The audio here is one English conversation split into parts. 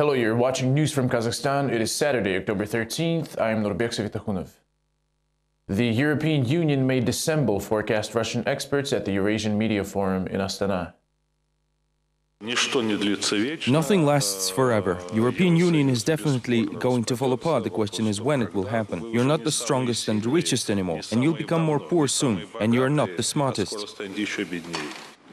Hello, you're watching news from Kazakhstan. It is Saturday, October 13th. I am Nurbek Savitakhunov. The European Union may dissemble, forecast Russian experts at the Eurasian Media Forum in Astana. Nothing lasts forever. European Union is definitely going to fall apart. The question is when it will happen. You're not the strongest and richest anymore, and you'll become more poor soon, and you're not the smartest.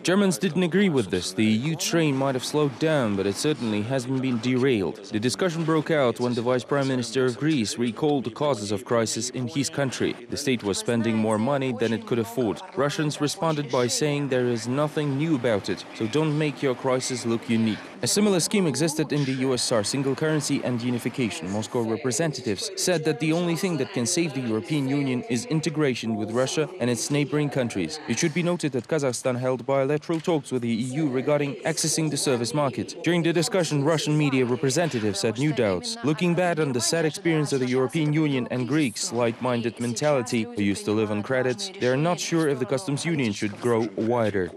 Germans didn't agree with this. The EU train might have slowed down, but it certainly hasn't been derailed. The discussion broke out when the Vice Prime Minister of Greece recalled the causes of crisis in his country. The state was spending more money than it could afford. Russians responded by saying there is nothing new about it, so don't make your crisis look unique. A similar scheme existed in the USSR, single currency and unification. Moscow representatives said that the only thing that can save the European Union is integration with Russia and its neighboring countries. It should be noted that Kazakhstan held bilateral talks with the EU regarding accessing the service market. During the discussion, Russian media representatives had new doubts. Looking back on the sad experience of the European Union and Greeks' like-minded mentality who used to live on credits, they are not sure if the customs union should grow wider.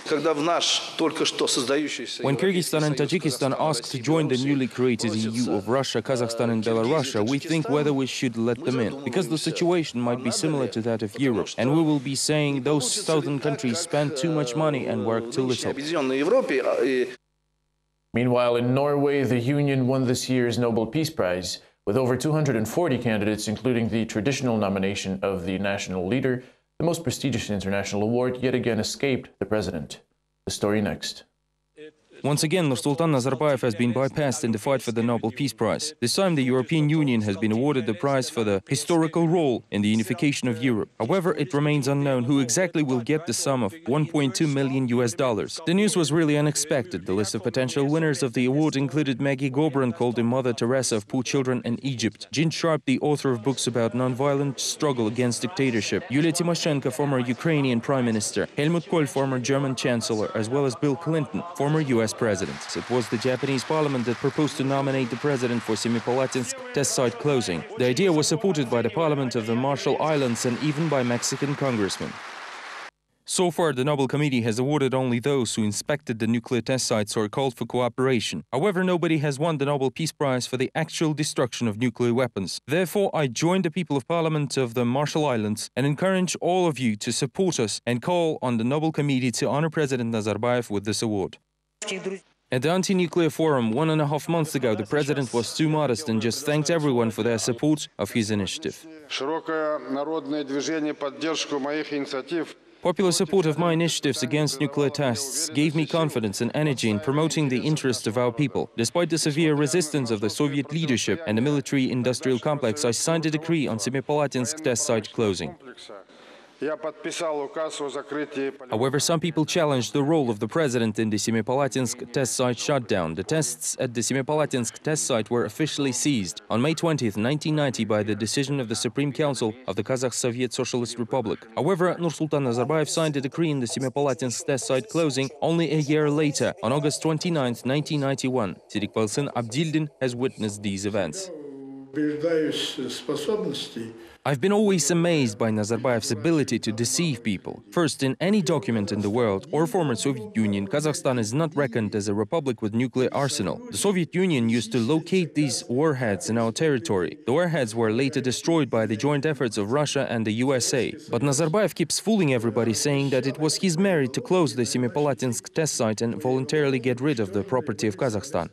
When Kyrgyzstan and Tajikistan asked to join the newly created EU of Russia, Kazakhstan and Belarus, we think whether we should let them in, because the situation might be similar to that of Europe, and we will be saying those southern countries spend too much money and work too little. Meanwhile, in Norway, the Union won this year's Nobel Peace Prize. With over 240 candidates, including the traditional nomination of the national leader, the most prestigious international award yet again escaped the president. The story next. Once again, Nursultan Nazarbayev has been bypassed in the fight for the Nobel Peace Prize. This time, the European Union has been awarded the prize for the historical role in the unification of Europe. However, it remains unknown who exactly will get the sum of $1.2 million. The news was really unexpected. The list of potential winners of the award included Maggie Gobran, called the Mother Teresa of poor children in Egypt; Jean Sharp, the author of books about nonviolent struggle against dictatorship; Yulia Tymoshenko, former Ukrainian Prime Minister; Helmut Kohl, former German Chancellor, as well as Bill Clinton, former US President. It was the Japanese parliament that proposed to nominate the president for Semipalatinsk test site closing. The idea was supported by the parliament of the Marshall Islands and even by Mexican congressmen. So far, the Nobel Committee has awarded only those who inspected the nuclear test sites or called for cooperation. However, nobody has won the Nobel Peace Prize for the actual destruction of nuclear weapons. Therefore, I join the people of Parliament of the Marshall Islands and encourage all of you to support us and call on the Nobel Committee to honor President Nazarbayev with this award. At the Anti-Nuclear Forum 1.5 months ago, the president was too modest and just thanked everyone for their support of his initiative. Popular support of my initiatives against nuclear tests gave me confidence and energy in promoting the interests of our people. Despite the severe resistance of the Soviet leadership and the military-industrial complex, I signed a decree on Semipalatinsk test site closing. However, some people challenged the role of the president in the Semipalatinsk test site shutdown. The tests at the Semipalatinsk test site were officially seized on May 20, 1990 by the decision of the Supreme Council of the Kazakh Soviet Socialist Republic. However, Nursultan Nazarbayev signed a decree in the Semipalatinsk test site closing only a year later, on August 29, 1991. Sirikpalsyn Abdildin has witnessed these events. I've been always amazed by Nazarbayev's ability to deceive people. First, in any document in the world or former Soviet Union, Kazakhstan is not reckoned as a republic with nuclear arsenal. The Soviet Union used to locate these warheads in our territory. The warheads were later destroyed by the joint efforts of Russia and the USA. But Nazarbayev keeps fooling everybody, saying that it was his merit to close the Semipalatinsk test site and voluntarily get rid of the property of Kazakhstan.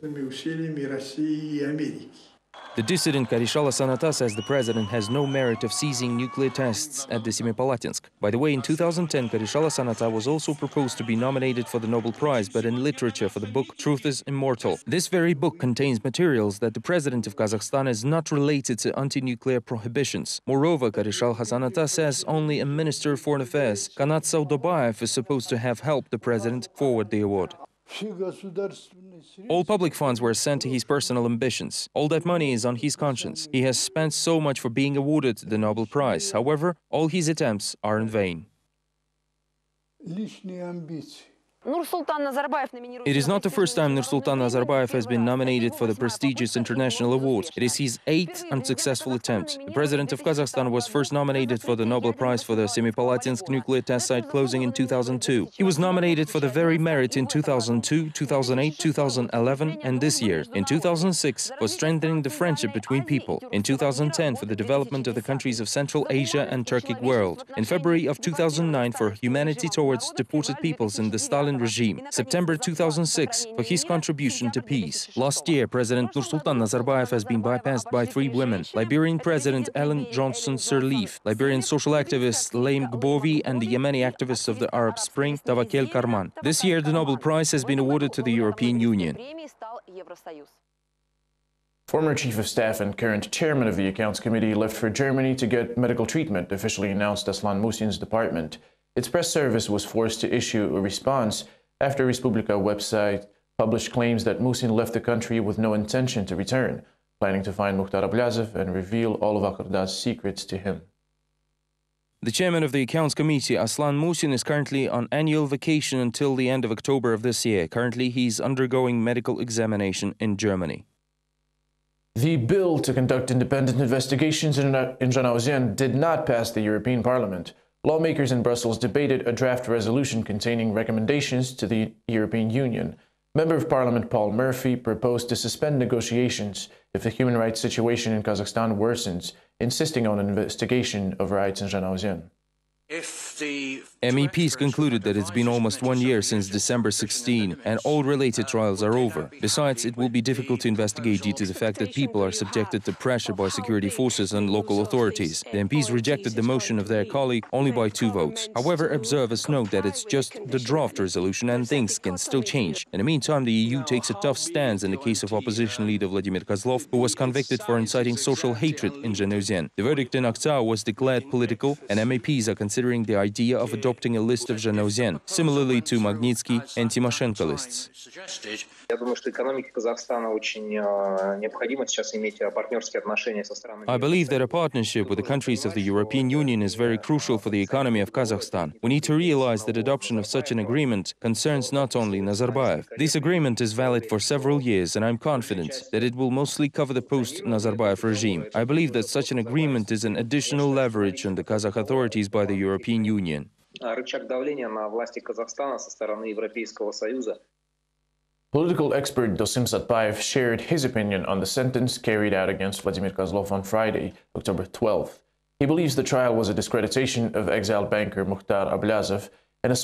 The dissident Karishala Sanata says the president has no merit of seizing nuclear tests at the Semipalatinsk. By the way, in 2010, Karishala Sanata was also proposed to be nominated for the Nobel Prize, but in literature for the book Truth is Immortal. This very book contains materials that the president of Kazakhstan is not related to anti-nuclear prohibitions. Moreover, Karishala Sanata says only a Minister of Foreign Affairs, Kanat Saudobayev, is supposed to have helped the president forward the award. All public funds were sent to his personal ambitions. All that money is on his conscience. He has spent so much for being awarded the Nobel Prize. However, all his attempts are in vain. It is not the first time Nursultan Nazarbayev has been nominated for the prestigious international award. It is his 8th unsuccessful attempt. The president of Kazakhstan was first nominated for the Nobel Prize for the Semipalatinsk nuclear test site closing in 2002. He was nominated for the very merit in 2002, 2008, 2011, and this year, in 2006, for strengthening the friendship between people. In 2010, for the development of the countries of Central Asia and Turkic world. In February of 2009, for humanity towards deported peoples in the Stalin regime. September 2006, for his contribution to peace. Last year, President Nursultan Nazarbayev has been bypassed by 3 women: Liberian President Ellen Johnson Sirleaf, Liberian social activist Laim Gbovi, and the Yemeni activists of the Arab Spring, Tawakkel Karman. This year, the Nobel Prize has been awarded to the European Union. Former Chief of Staff and current Chairman of the Accounts Committee left for Germany to get medical treatment, officially announced Aslan Muhsin's department. Its press service was forced to issue a response after Respublika website published claims that Muhsin left the country with no intention to return, planning to find Mukhtar Ablazov and reveal all of Akırdağ's secrets to him. The chairman of the Accounts Committee, Aslan Muhsin, is currently on annual vacation until the end of October of this year. Currently, he's undergoing medical examination in Germany. The bill to conduct independent investigations in Zhanaozen did not pass the European Parliament. Lawmakers in Brussels debated a draft resolution containing recommendations to the European Union. Member of Parliament Paul Murphy proposed to suspend negotiations if the human rights situation in Kazakhstan worsens, insisting on an investigation of riots in Zhanaozen. MEPs concluded that it's been almost 1 year since December 16 and all related trials are over. Besides, it will be difficult to investigate due to the fact that people are subjected to pressure by security forces and local authorities. The MPs rejected the motion of their colleague only by 2 votes. However, observers note that it's just the draft resolution and things can still change. In the meantime, the EU takes a tough stance in the case of opposition leader Vladimir Kozlov, who was convicted for inciting social hatred in Zhanaozen. The verdict in Aktau was declared political, and MEPs are considering the idea of adopting a list of Zhanaozen, similarly to Magnitsky and Timoshenko lists. I believe that a partnership with the countries of the European Union is very crucial for the economy of Kazakhstan. We need to realize that adoption of such an agreement concerns not only Nazarbayev. This agreement is valid for several years, and I'm confident that it will mostly cover the post-Nazarbayev regime. I believe that such an agreement is an additional leverage on the Kazakh authorities by the European Union. Political expert Dosim Satbayev shared his opinion on the sentence carried out against Vladimir Kozlov on Friday, October 12th. He believes the trial was a discreditation of exiled banker Mukhtar Ablazov and a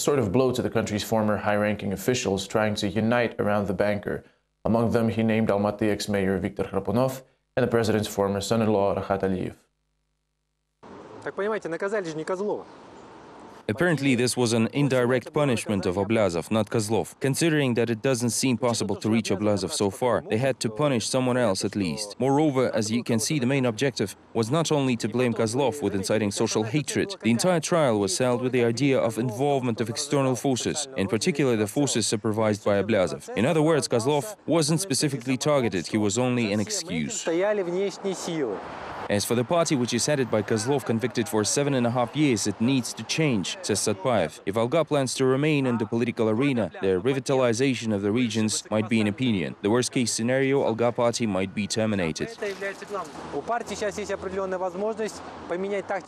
sort of blow to the country's former high-ranking officials trying to unite around the banker. Among them, he named Almaty ex-mayor Viktor Khrapunov and the president's former son-in-law Rakhat Aliyev. Apparently, this was an indirect punishment of Ablazov, not Kozlov. Considering that it doesn't seem possible to reach Ablazov so far, they had to punish someone else at least. Moreover, as you can see, the main objective was not only to blame Kozlov with inciting social hatred. The entire trial was held with the idea of involvement of external forces, in particular the forces supervised by Ablazov. In other words, Kozlov wasn't specifically targeted, he was only an excuse. As for the party, which is headed by Kozlov, convicted for 7.5 years, it needs to change, says Satbayev. If Alga plans to remain in the political arena, the revitalization of the regions might be an opinion. The worst-case scenario, Alga party might be terminated.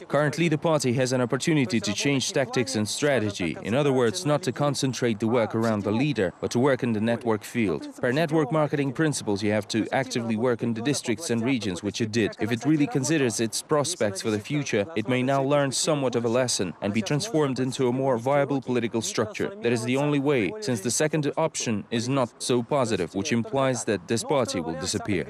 Currently, the party has an opportunity to change tactics and strategy. In other words, not to concentrate the work around the leader, but to work in the network field. Per network marketing principles, you have to actively work in the districts and regions, which it did. If it really considers its prospects for the future, it may now learn somewhat of a lesson and be transformed into a more viable political structure. That is the only way, since the second option is not so positive, which implies that this party will disappear.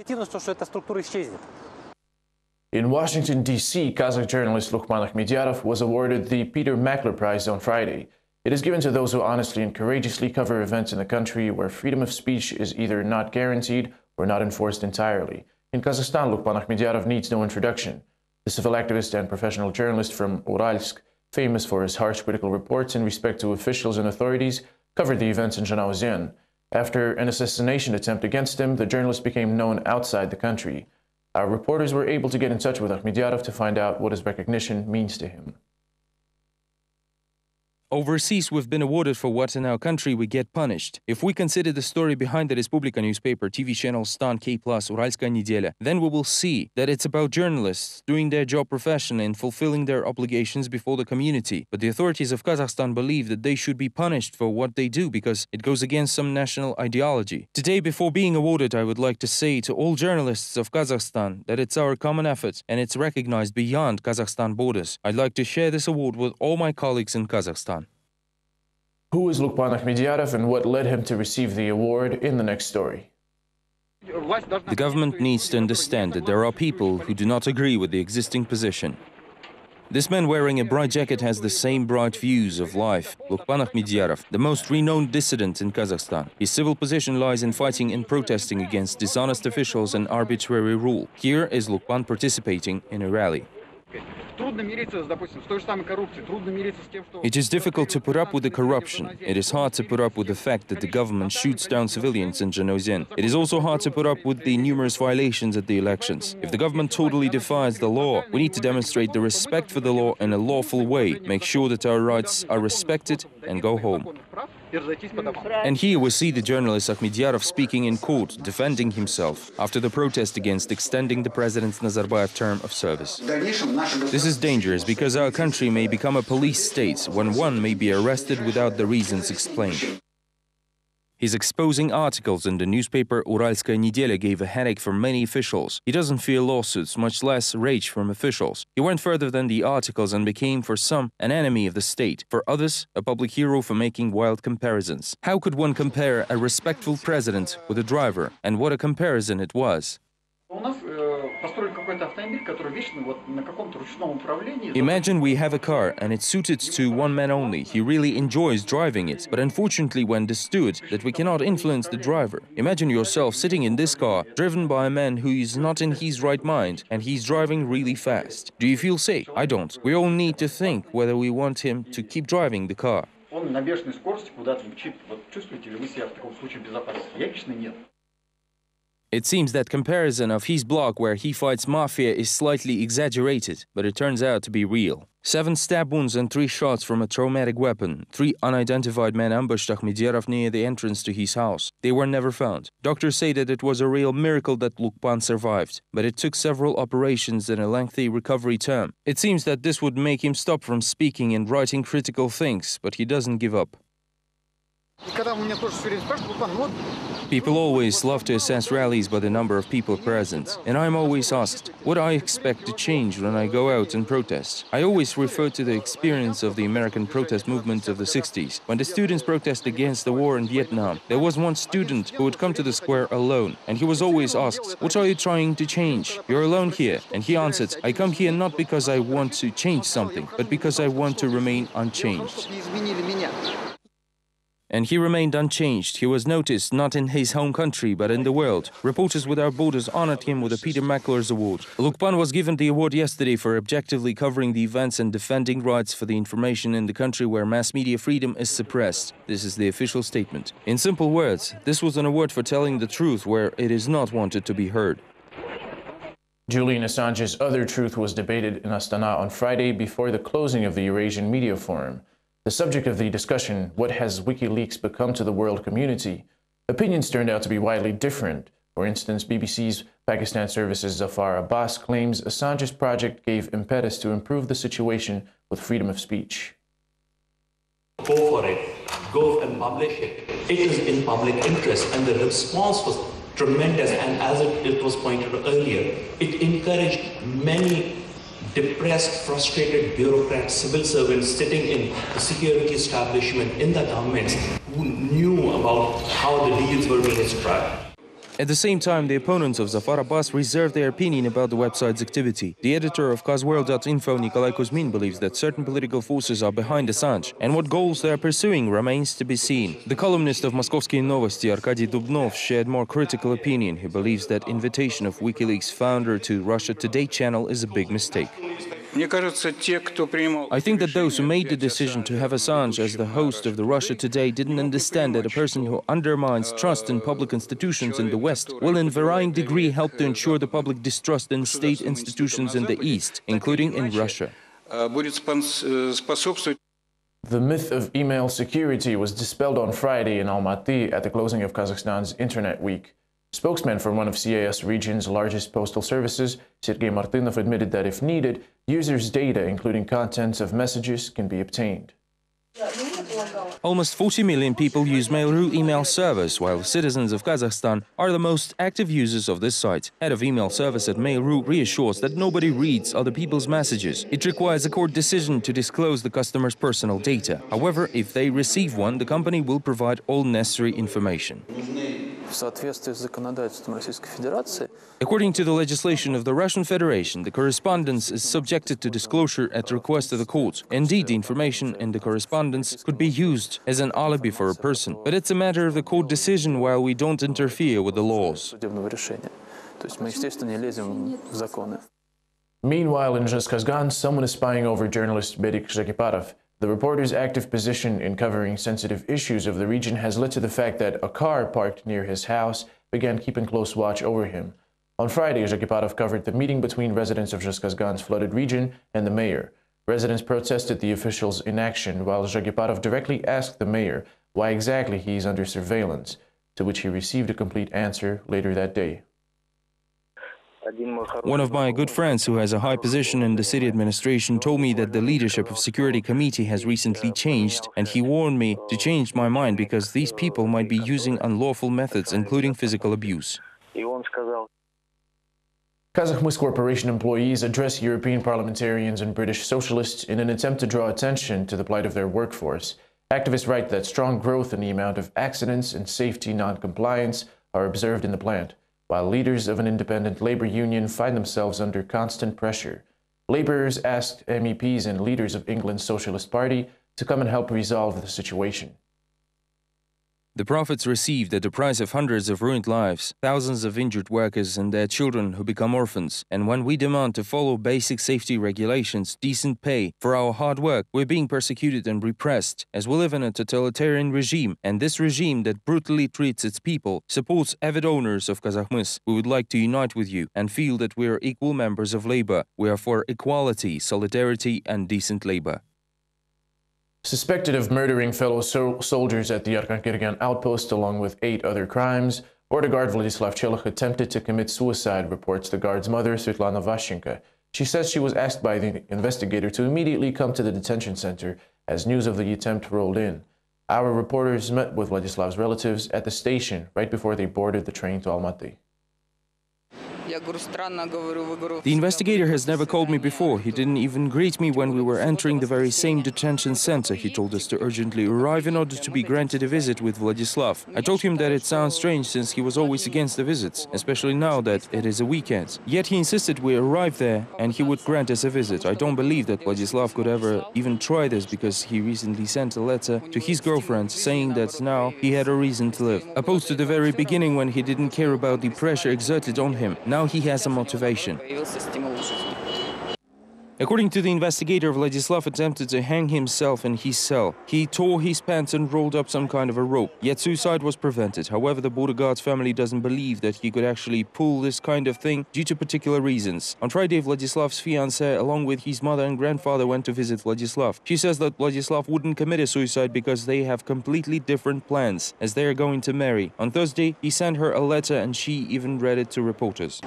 In Washington, D.C., Kazakh journalist Luqman Akhmedyarov was awarded the Peter Mackler Prize on Friday. It is given to those who honestly and courageously cover events in the country where freedom of speech is either not guaranteed or not enforced entirely. In Kazakhstan, Luqman Akhmedyarov needs no introduction. The civil activist and professional journalist from Uralsk, famous for his harsh critical reports in respect to officials and authorities, covered the events in Zhanaozen. After an assassination attempt against him, the journalist became known outside the country. Our reporters were able to get in touch with Akhmedyarov to find out what his recognition means to him. Overseas, we've been awarded for what in our country we get punished. If we consider the story behind the Respublika newspaper, TV channel Stan, K+, Uralskaya Nedelya, then we will see that it's about journalists doing their job professionally and fulfilling their obligations before the community. But the authorities of Kazakhstan believe that they should be punished for what they do because it goes against some national ideology. Today, before being awarded, I would like to say to all journalists of Kazakhstan that it's our common effort and it's recognized beyond Kazakhstan borders. I'd like to share this award with all my colleagues in Kazakhstan. Who is Lukpan Akhmedyarov and what led him to receive the award in the next story? The government needs to understand that there are people who do not agree with the existing position. This man wearing a bright jacket has the same bright views of life. Lukpan Akhmedyarov, the most renowned dissident in Kazakhstan. His civil position lies in fighting and protesting against dishonest officials and arbitrary rule. Here is Lukpan participating in a rally. It is difficult to put up with the corruption. It is hard to put up with the fact that the government shoots down civilians in Zhanaozen. It is also hard to put up with the numerous violations at the elections. If the government totally defies the law, we need to demonstrate the respect for the law in a lawful way, make sure that our rights are respected and go home. And here we see the journalist Akhmedyarov speaking in court, defending himself after the protest against extending the President Nazarbayev term of service. This is dangerous because our country may become a police state when one may be arrested without the reasons explained. His exposing articles in the newspaper Uralskaya Nedelya gave a headache for many officials. He doesn't fear lawsuits, much less rage from officials. He went further than the articles and became, for some, an enemy of the state. For others, a public hero for making wild comparisons. How could one compare a respectful president with a driver? And what a comparison it was. Imagine we have a car and it's suited to one man only. He really enjoys driving it, but unfortunately we understood that we cannot influence the driver. Imagine yourself sitting in this car, driven by a man who is not in his right mind and he's driving really fast. Do you feel safe? I don't. We all need to think whether we want him to keep driving the car. It seems that comparison of his blog where he fights mafia is slightly exaggerated, but it turns out to be real. 7 stab wounds and 3 shots from a traumatic weapon. 3 unidentified men ambushed Akhmedyarov near the entrance to his house. They were never found. Doctors say that it was a real miracle that Lukpan survived, but it took several operations and a lengthy recovery term. It seems that this would make him stop from speaking and writing critical things, but he doesn't give up. People always love to assess rallies by the number of people present, and I'm always asked what I expect to change when I go out and protest. I always refer to the experience of the American protest movement of the 60s. When the students protested against the war in Vietnam, there was one student who would come to the square alone, and he was always asked, "What are you trying to change? You're alone here." And he answered, "I come here not because I want to change something, but because I want to remain unchanged." And he remained unchanged. He was noticed not in his home country, but in the world. Reporters Without Borders honored him with a Peter Mackler's Award. Lukpan was given the award yesterday for objectively covering the events and defending rights for the information in the country where mass media freedom is suppressed. This is the official statement. In simple words, this was an award for telling the truth where it is not wanted to be heard. Julian Assange's other truth was debated in Astana on Friday before the closing of the Eurasian Media Forum. The subject of the discussion, what has WikiLeaks become to the world community? Opinions turned out to be widely different. For instance, BBC's Pakistan Services Zafar Abbas claims Assange's project gave impetus to improve the situation with freedom of speech. Go for it. Go and publish it. It is in public interest, and the response was tremendous. And as it was pointed out earlier, it encouraged many depressed, frustrated bureaucrats, civil servants sitting in the security establishment in the governments who knew about how the deals were being struck. At the same time, the opponents of Zafar Abbas reserved their opinion about the website's activity. The editor of KazWorld.info, Nikolai Kuzmin, believes that certain political forces are behind Assange, and what goals they are pursuing remains to be seen. The columnist of Moskovsky Novosti, Arkady Dubnov, shared more critical opinion. He believes that invitation of WikiLeaks founder to Russia Today channel is a big mistake. I think that those who made the decision to have Assange as the host of the Russia Today didn't understand that a person who undermines trust in public institutions in the West will in varying degree help to ensure the public distrust in state institutions in the East, including in Russia. The myth of email security was dispelled on Friday in Almaty at the closing of Kazakhstan's Internet Week. Spokesman for one of CIS region's largest postal services, Sergei Martynov, admitted that if needed, users' data, including contents of messages, can be obtained. Almost 40 million people use Mail.ru email service, while citizens of Kazakhstan are the most active users of this site. Head of email service at Mail.ru reassures that nobody reads other people's messages. It requires a court decision to disclose the customer's personal data. However, if they receive one, the company will provide all necessary information. According to the legislation of the Russian Federation, the correspondence is subjected to disclosure at request of the court. Indeed, the information in the correspondence could be used as an alibi for a person, but it's a matter of the court decision while we don't interfere with the laws. Meanwhile, in Kazakhstan, someone is spying over journalist Berik Zhakiparov. The reporter's active position in covering sensitive issues of the region has led to the fact that a car parked near his house began keeping close watch over him. On Friday, Zhakiparov covered the meeting between residents of Kazakhstan's flooded region and the mayor. Residents protested the officials' inaction, while Zhakiparov directly asked the mayor why exactly he is under surveillance, to which he received a complete answer later that day. One of my good friends who has a high position in the city administration told me that the leadership of security committee has recently changed, and he warned me to change my mind because these people might be using unlawful methods, including physical abuse. Kazakh Corporation employees address European parliamentarians and British socialists in an attempt to draw attention to the plight of their workforce. Activists write that strong growth in the amount of accidents and safety non-compliance are observed in the plant, while leaders of an independent labor union find themselves under constant pressure. Laborers asked MEPs and leaders of England's Socialist Party to come and help resolve the situation. The profits received at the price of hundreds of ruined lives, thousands of injured workers and their children who become orphans. And when we demand to follow basic safety regulations, decent pay for our hard work, we're being persecuted and repressed, as we live in a totalitarian regime. And this regime that brutally treats its people supports avid owners of Kazakhmys. We would like to unite with you and feel that we are equal members of labor. We are for equality, solidarity and decent labor. Suspected of murdering fellow soldiers at the Yarkankirgan outpost along with 8 other crimes, border guard Vladislav Chelych attempted to commit suicide, reports the guard's mother, Svetlana Vashchenko. She says she was asked by the investigator to immediately come to the detention center as news of the attempt rolled in. Our reporters met with Vladislav's relatives at the station right before they boarded the train to Almaty. The investigator has never called me before. He didn't even greet me when we were entering the very same detention center. He told us to urgently arrive in order to be granted a visit with Vladislav. I told him that it sounds strange since he was always against the visits, especially now that it is a weekend. Yet he insisted we arrive there and he would grant us a visit. I don't believe that Vladislav could ever even try this because he recently sent a letter to his girlfriend saying that now he had a reason to live. Opposed to the very beginning when he didn't care about the pressure exerted on him. Now he has a motivation. According to the investigator, Vladislav attempted to hang himself in his cell. He tore his pants and rolled up some kind of a rope, yet suicide was prevented. However, the border guard's family doesn't believe that he could actually pull this kind of thing due to particular reasons. On Friday, Vladislav's fiancée, along with his mother and grandfather, went to visit Vladislav. She says that Vladislav wouldn't commit a suicide because they have completely different plans, as they are going to marry. On Thursday, he sent her a letter and she even read it to reporters.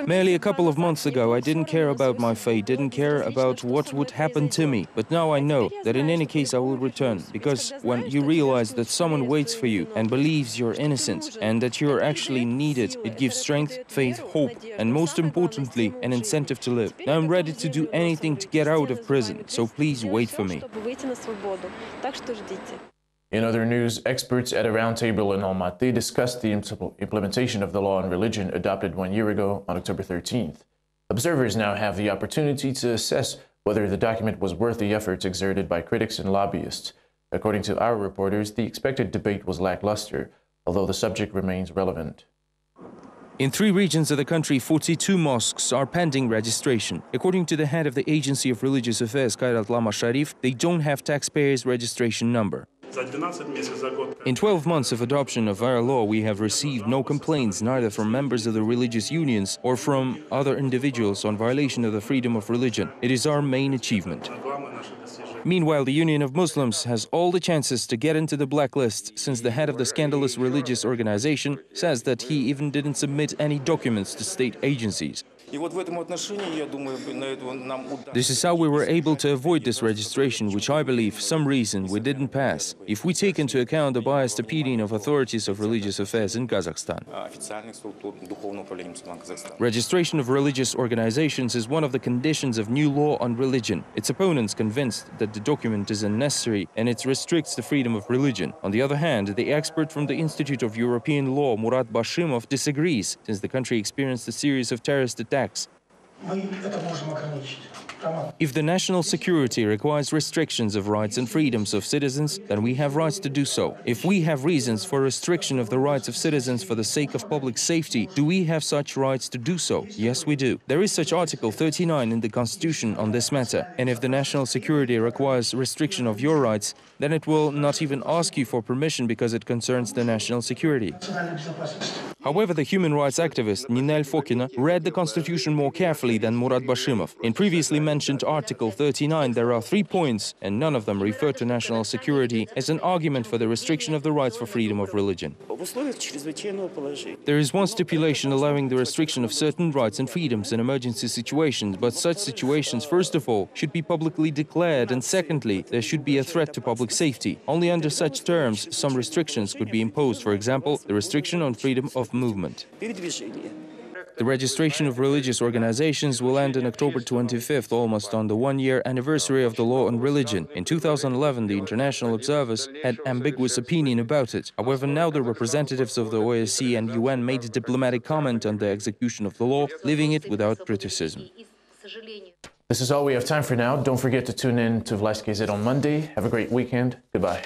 Merely a couple of months ago, I didn't care about my fate, didn't care about what would happen to me. But now I know that in any case I will return, because when you realize that someone waits for you and believes you're innocent and that you're actually needed, it gives strength, faith, hope, and most importantly, an incentive to live. Now I'm ready to do anything to get out of prison, so please wait for me. In other news, experts at a roundtable in Almaty discussed the implementation of the law on religion adopted 1 year ago on October 13th. Observers now have the opportunity to assess whether the document was worth the efforts exerted by critics and lobbyists. According to our reporters, the expected debate was lackluster, although the subject remains relevant. In 3 regions of the country, 42 mosques are pending registration. According to the head of the Agency of Religious Affairs, Kairat Lama Sharif, they don't have taxpayers' registration number. In 12 months of adoption of our law, we have received no complaints neither from members of the religious unions or from other individuals on violation of the freedom of religion. It is our main achievement. Meanwhile, the Union of Muslims has all the chances to get into the blacklist, since the head of the scandalous religious organization says that he even didn't submit any documents to state agencies. This is how we were able to avoid this registration, which I believe, some reason, we didn't pass, if we take into account the biased opinion of authorities of religious affairs in Kazakhstan. Registration of religious organizations is one of the conditions of new law on religion. Its opponents convinced that the document is unnecessary and it restricts the freedom of religion. On the other hand, the expert from the Institute of European Law, Murat Bashimov, disagrees, since the country experienced a series of terrorist attacks. If the national security requires restrictions of rights and freedoms of citizens, then we have rights to do so. If we have reasons for restriction of the rights of citizens for the sake of public safety, do we have such rights to do so? Yes, we do. There is such Article 39 in the Constitution on this matter. And if the national security requires restriction of your rights, then it will not even ask you for permission because it concerns the national security. However, the human rights activist Ninel Fokina read the Constitution more carefully than Murat Bashimov. In previously mentioned Article 39, there are 3 points, and none of them refer to national security as an argument for the restriction of the rights for freedom of religion. There is one stipulation allowing the restriction of certain rights and freedoms in emergency situations, but such situations, first of all, should be publicly declared, and secondly, there should be a threat to public safety. Only under such terms, some restrictions could be imposed, for example, the restriction on freedom of movement. The registration of religious organizations will end on October 25th, almost on the one-year anniversary of the law on religion. In 2011, the international observers had ambiguous opinion about it. However, now the representatives of the OSCE and UN made a diplomatic comment on the execution of the law, leaving it without criticism. This is all we have time for now. Don't forget to tune in to Vlast KZ on Monday. Have a great weekend. Goodbye.